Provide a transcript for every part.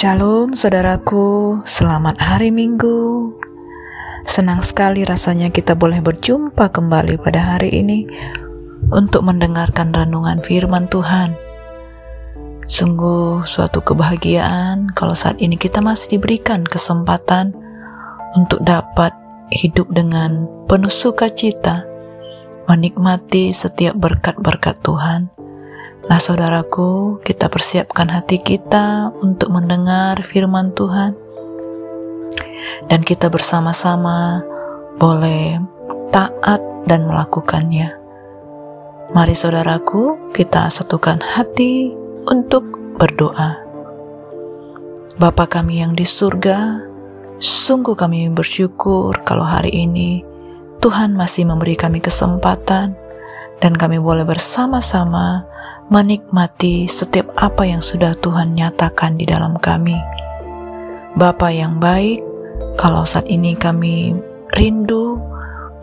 Shalom saudaraku, selamat hari Minggu. Senang sekali rasanya kita boleh berjumpa kembali pada hari ini untuk mendengarkan renungan firman Tuhan. Sungguh suatu kebahagiaan kalau saat ini kita masih diberikan kesempatan untuk dapat hidup dengan penuh sukacita, menikmati setiap berkat-berkat Tuhan. Nah saudaraku, kita persiapkan hati kita untuk mendengar firman Tuhan, dan kita bersama-sama boleh taat dan melakukannya. Mari saudaraku, kita satukan hati untuk berdoa. Bapa kami yang di surga, sungguh kami bersyukur kalau hari ini Tuhan masih memberi kami kesempatan dan kami boleh bersama-sama menikmati setiap apa yang sudah Tuhan nyatakan di dalam kami. Bapa yang baik, kalau saat ini kami rindu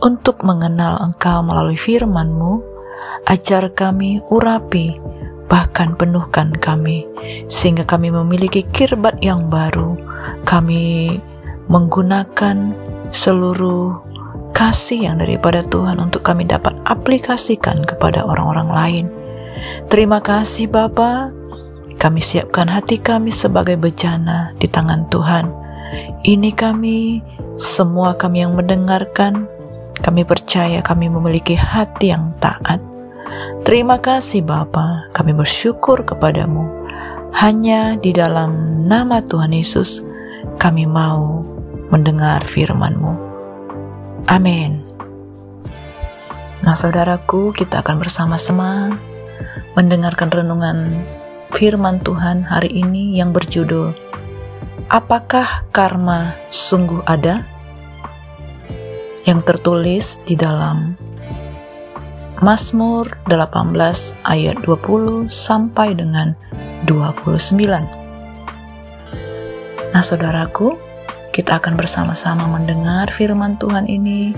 untuk mengenal Engkau melalui firman-Mu, ajar kami, urapi, bahkan penuhkan kami, sehingga kami memiliki kirbat yang baru. Kami menggunakan seluruh kasih yang daripada Tuhan untuk kami dapat aplikasikan kepada orang-orang lain. Terima kasih Bapa, kami siapkan hati kami sebagai bejana di tangan Tuhan. Ini kami, semua kami yang mendengarkan, kami percaya kami memiliki hati yang taat. Terima kasih Bapa, kami bersyukur kepadamu. Hanya di dalam nama Tuhan Yesus kami mau mendengar firman-Mu. Amin. Nah saudaraku, kita akan bersama-sama mendengarkan renungan firman Tuhan hari ini yang berjudul Apakah Karma Sungguh Ada? Yang tertulis di dalam Mazmur 18 ayat 20 sampai dengan 29. Nah saudaraku, kita akan bersama-sama mendengar firman Tuhan ini.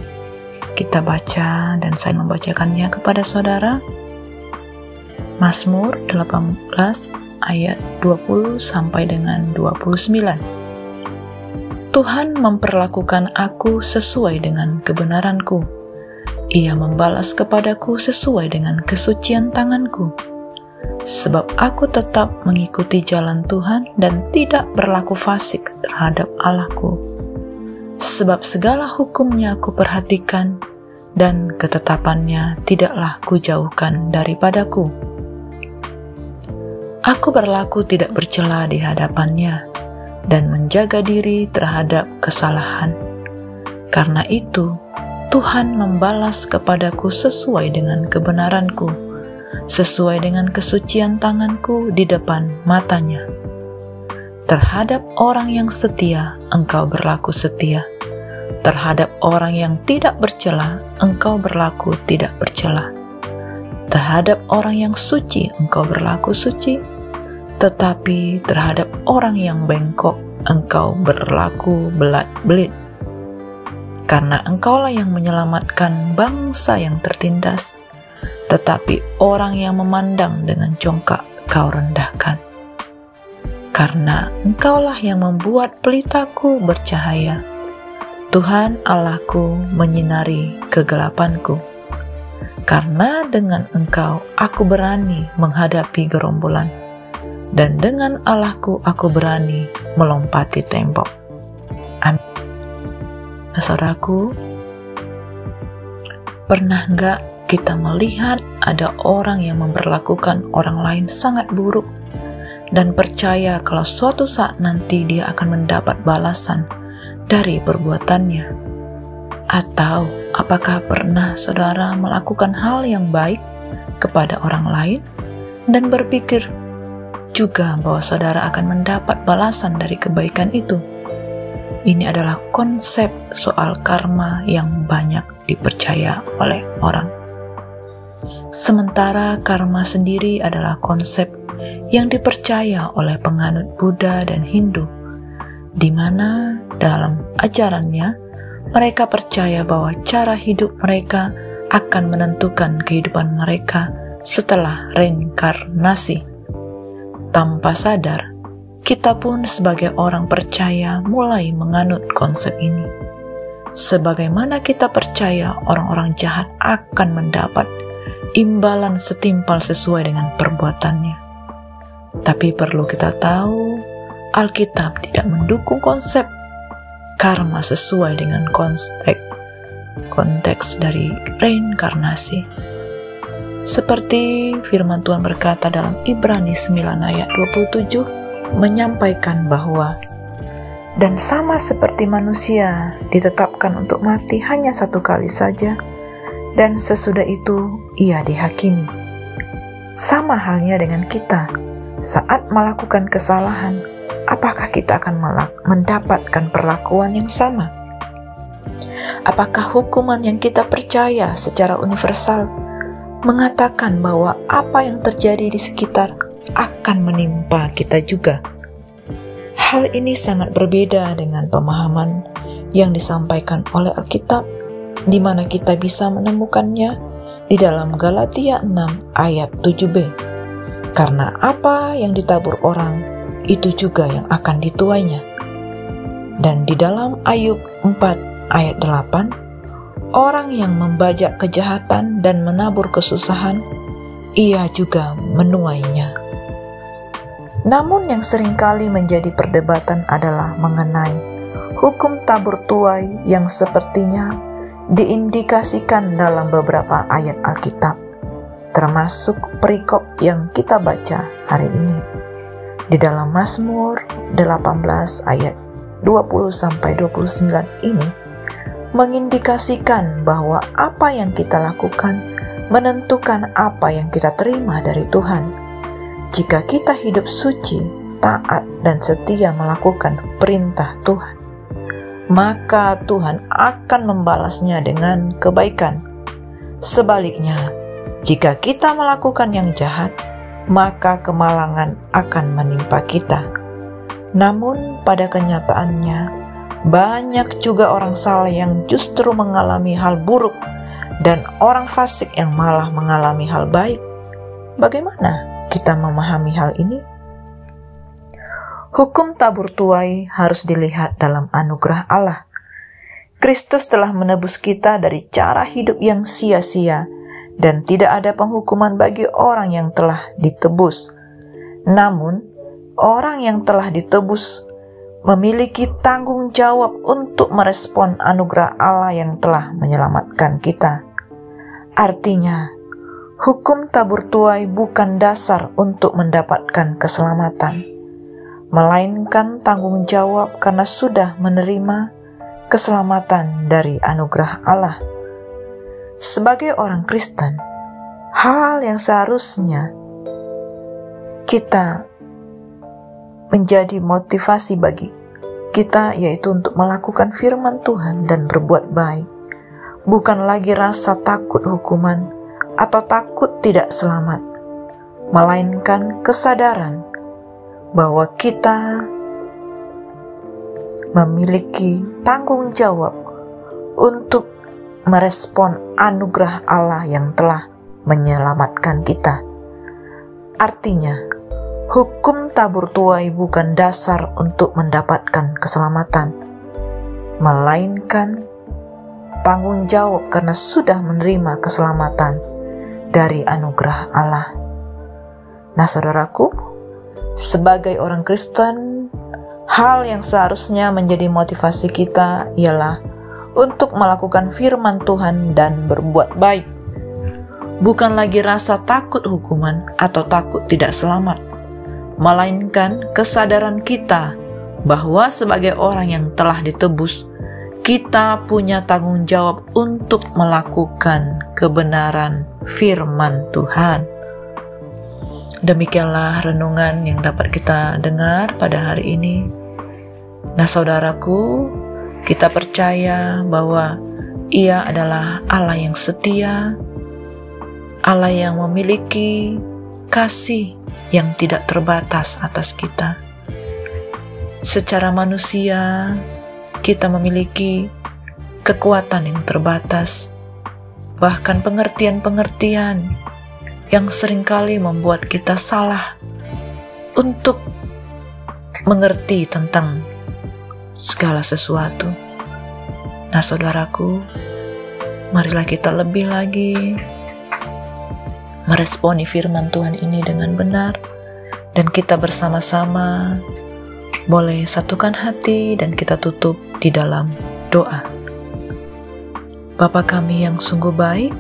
Kita baca dan saya membacakannya kepada saudara. Mazmur 18 ayat 20 sampai dengan 29. Tuhan memperlakukan aku sesuai dengan kebenaranku. Ia membalas kepadaku sesuai dengan kesucian tanganku. Sebab aku tetap mengikuti jalan Tuhan dan tidak berlaku fasik terhadap Allahku. Sebab segala hukumnya aku perhatikan dan ketetapannya tidaklah kujauhkan daripadaku. Aku berlaku tidak bercela di hadapannya dan menjaga diri terhadap kesalahan. Karena itu, Tuhan membalas kepadaku sesuai dengan kebenaranku, sesuai dengan kesucian tanganku di depan matanya. Terhadap orang yang setia, Engkau berlaku setia. Terhadap orang yang tidak bercela, Engkau berlaku tidak bercela. Terhadap orang yang suci, Engkau berlaku suci. Tetapi terhadap orang yang bengkok, Engkau berlaku belat-belit. Karena Engkaulah yang menyelamatkan bangsa yang tertindas, tetapi orang yang memandang dengan congkak Kau rendahkan. Karena Engkaulah yang membuat pelitaku bercahaya, Tuhan Allahku menyinari kegelapanku. Karena dengan Engkau aku berani menghadapi gerombolan, dan dengan Allahku aku berani melompati tembok. Amin. Nah, saudaraku, pernah enggak kita melihat ada orang yang memperlakukan orang lain sangat buruk dan percaya kalau suatu saat nanti dia akan mendapat balasan dari perbuatannya? Atau apakah pernah saudara melakukan hal yang baik kepada orang lain dan berpikir juga bahwa saudara akan mendapat balasan dari kebaikan itu? Ini adalah konsep soal karma yang banyak dipercaya oleh orang. Sementara karma sendiri adalah konsep yang dipercaya oleh penganut Buddha dan Hindu, di mana dalam ajarannya mereka percaya bahwa cara hidup mereka akan menentukan kehidupan mereka setelah reinkarnasi. Tanpa sadar, kita pun sebagai orang percaya mulai menganut konsep ini. Sebagaimana kita percaya orang-orang jahat akan mendapat imbalan setimpal sesuai dengan perbuatannya. Tapi perlu kita tahu, Alkitab tidak mendukung konsep karma sesuai dengan konteks dari reinkarnasi. Seperti firman Tuhan berkata dalam Ibrani 9 ayat 27 menyampaikan bahwa dan sama seperti manusia ditetapkan untuk mati hanya satu kali saja dan sesudah itu ia dihakimi. Sama halnya dengan kita, saat melakukan kesalahan, apakah kita akan mendapatkan perlakuan yang sama? Apakah hukuman yang kita percaya secara universal mengatakan bahwa apa yang terjadi di sekitar akan menimpa kita juga? Hal ini sangat berbeda dengan pemahaman yang disampaikan oleh Alkitab, di mana kita bisa menemukannya di dalam Galatia 6 ayat 7b. Karena apa yang ditabur orang, itu juga yang akan dituainya. Dan di dalam Ayub 4 ayat 8, orang yang membajak kejahatan dan menabur kesusahan, ia juga menuainya. Namun yang seringkali menjadi perdebatan adalah mengenai hukum tabur tuai yang sepertinya diindikasikan dalam beberapa ayat Alkitab, termasuk perikop yang kita baca hari ini. Di dalam Mazmur 18 ayat 20-29 ini mengindikasikan bahwa apa yang kita lakukan menentukan apa yang kita terima dari Tuhan. Jika kita hidup suci, taat, dan setia melakukan perintah Tuhan, maka Tuhan akan membalasnya dengan kebaikan. Sebaliknya, jika kita melakukan yang jahat, maka kemalangan akan menimpa kita. Namun pada kenyataannya, banyak juga orang saleh yang justru mengalami hal buruk dan orang fasik yang malah mengalami hal baik. Bagaimana kita memahami hal ini? Hukum tabur tuai harus dilihat dalam anugerah Allah. Kristus telah menebus kita dari cara hidup yang sia-sia dan tidak ada penghukuman bagi orang yang telah ditebus. Namun, orang yang telah ditebus memiliki tanggung jawab untuk merespon anugerah Allah yang telah menyelamatkan kita. Artinya, hukum tabur tuai bukan dasar untuk mendapatkan keselamatan, melainkan tanggung jawab karena sudah menerima keselamatan dari anugerah Allah. Sebagai orang Kristen, hal yang seharusnya kita menjadi motivasi bagi kita yaitu untuk melakukan firman Tuhan dan berbuat baik. Bukan lagi rasa takut hukuman atau takut tidak selamat, melainkan kesadaran bahwa kita memiliki tanggung jawab untuk merespon anugerah Allah yang telah menyelamatkan kita. Artinya, hukum tabur tuai bukan dasar untuk mendapatkan keselamatan, melainkan tanggung jawab karena sudah menerima keselamatan dari anugerah Allah. Nah, saudaraku, sebagai orang Kristen, hal yang seharusnya menjadi motivasi kita ialah untuk melakukan firman Tuhan dan berbuat baik. Bukan lagi rasa takut hukuman atau takut tidak selamat, melainkan kesadaran kita bahwa sebagai orang yang telah ditebus, kita punya tanggung jawab untuk melakukan kebenaran firman Tuhan. Demikianlah renungan yang dapat kita dengar pada hari ini. Nah, saudaraku, kita percaya bahwa Ia adalah Allah yang setia, Allah yang memiliki kasih yang tidak terbatas atas kita. Secara manusia, kita memiliki kekuatan yang terbatas, bahkan pengertian-pengertian yang seringkali membuat kita salah untuk mengerti tentang segala sesuatu. Nah saudaraku, marilah kita lebih lagi meresponi firman Tuhan ini dengan benar, dan kita bersama-sama boleh satukan hati dan kita tutup di dalam doa. Bapa kami yang sungguh baik,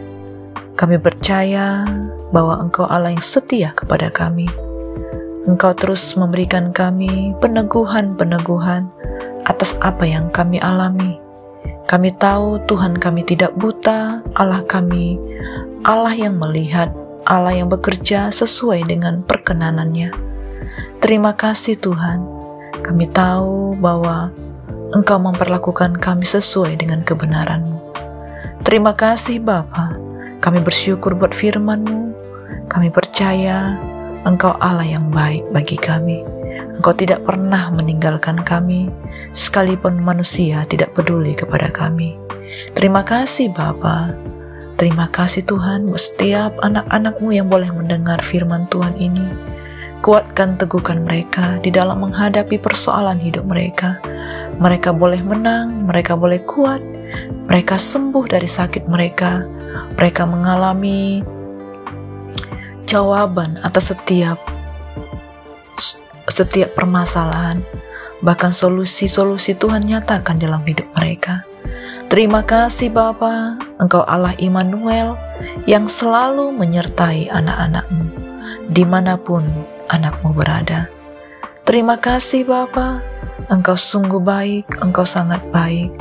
kami percaya bahwa Engkau Allah yang setia kepada kami. Engkau terus memberikan kami peneguhan-peneguhan atas apa yang kami alami. Kami tahu Tuhan kami tidak buta, Allah kami, Allah yang melihat, Allah yang bekerja sesuai dengan perkenanannya. Terima kasih Tuhan, kami tahu bahwa Engkau memperlakukan kami sesuai dengan kebenaran-Mu. Terima kasih Bapa, kami bersyukur buat firman-Mu. Kami percaya Engkau Allah yang baik bagi kami. Engkau tidak pernah meninggalkan kami, sekalipun manusia tidak peduli kepada kami. Terima kasih Bapa. Terima kasih Tuhan buat setiap anak-anak-Mu yang boleh mendengar firman Tuhan ini. Kuatkan, teguhkan mereka di dalam menghadapi persoalan hidup mereka. Mereka boleh menang, mereka boleh kuat, mereka sembuh dari sakit mereka. Mereka mengalami jawaban atas setiap permasalahan. Bahkan solusi-solusi Tuhan nyatakan dalam hidup mereka. Terima kasih Bapa, Engkau Allah Immanuel yang selalu menyertai anak-anak-Mu dimanapun anak-Mu berada. Terima kasih Bapa, Engkau sungguh baik, Engkau sangat baik.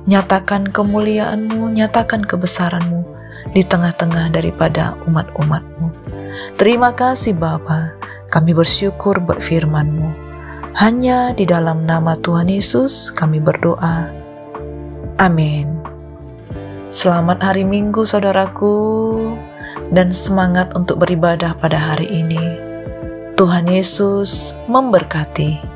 Nyatakan kemuliaan-Mu, nyatakan kebesaran-Mu di tengah-tengah daripada umat-umat-Mu. Terima kasih Bapa, kami bersyukur buat firman-Mu. Hanya di dalam nama Tuhan Yesus kami berdoa. Amin. Selamat hari Minggu saudaraku, dan semangat untuk beribadah pada hari ini. Tuhan Yesus memberkati.